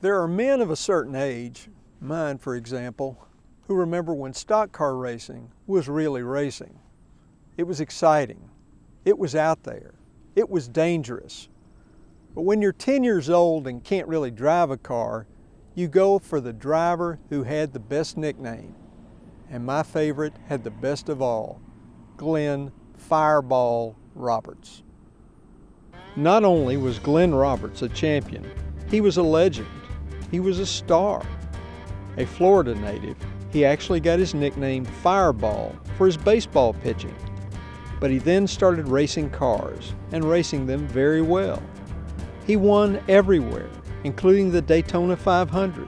There are men of a certain age, mine for example, who remember when stock car racing was really racing. It was exciting. It was out there. It was dangerous. But when you're 10 years old and can't really drive a car, you go for the driver who had the best nickname. And my favorite had the best of all, Glenn Fireball Roberts. Not only was Glenn Roberts a champion, he was a legend. He was a star. A Florida native, he actually got his nickname Fireball for his baseball pitching. But he then started racing cars and racing them very well. He won everywhere, including the Daytona 500.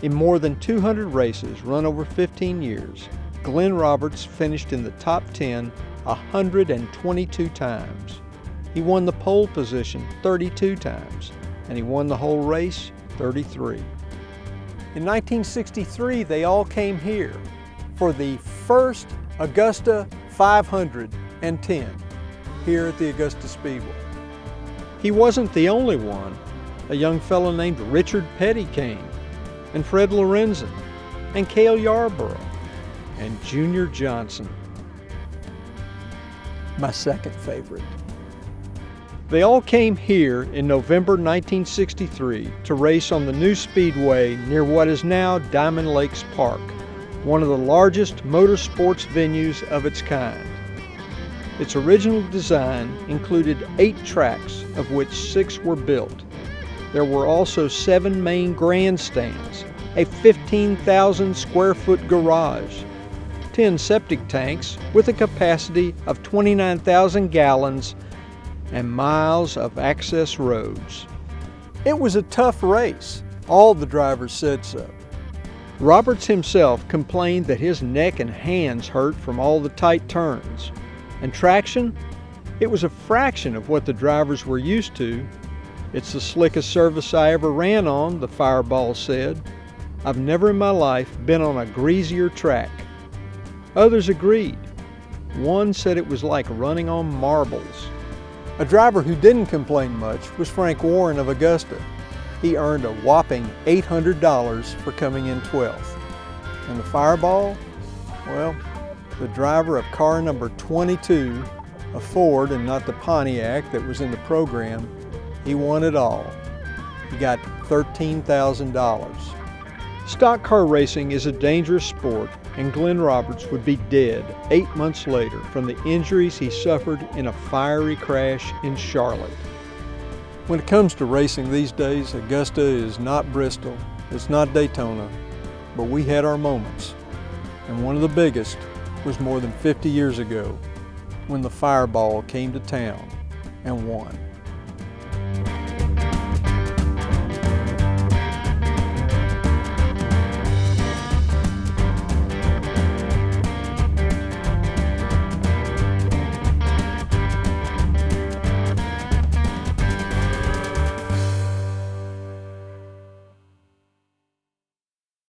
In more than 200 races run over 15 years, Glenn Roberts finished in the top 10 122 times. He won the pole position 32 times, and he won the whole race 33. In 1963, they all came here for the first Augusta 510 here at the Augusta Speedway. He wasn't the only one. A young fellow named Richard Petty came, and Fred Lorenzen, and Cale Yarborough, and Junior Johnson. My second favorite. They all came here in November 1963 to race on the new speedway near what is now Diamond Lakes Park, one of the largest motorsports venues of its kind. Its original design included 8 tracks, of which 6 were built. There were also 7 main grandstands, a 15,000 square foot garage, 10 septic tanks with a capacity of 29,000 gallons, and miles of access roads. It was a tough race. All the drivers said so. Roberts himself complained that his neck and hands hurt from all the tight turns. And traction? It was a fraction of what the drivers were used to. "It's the slickest surface I ever ran on," the Fireball said. "I've never in my life been on a greasier track." Others agreed. One said it was like running on marbles. A driver who didn't complain much was Frank Warren of Augusta. He earned a whopping $800 for coming in 12th. And the Fireball? Well, the driver of car number 22, a Ford and not the Pontiac that was in the program, he won it all. He got $13,000. Stock car racing is a dangerous sport, and Glenn Roberts would be dead 8 months later from the injuries he suffered in a fiery crash in Charlotte. When it comes to racing these days, Augusta is not Bristol, it's not Daytona, but we had our moments. And one of the biggest was more than 50 years ago when the Fireball came to town and won.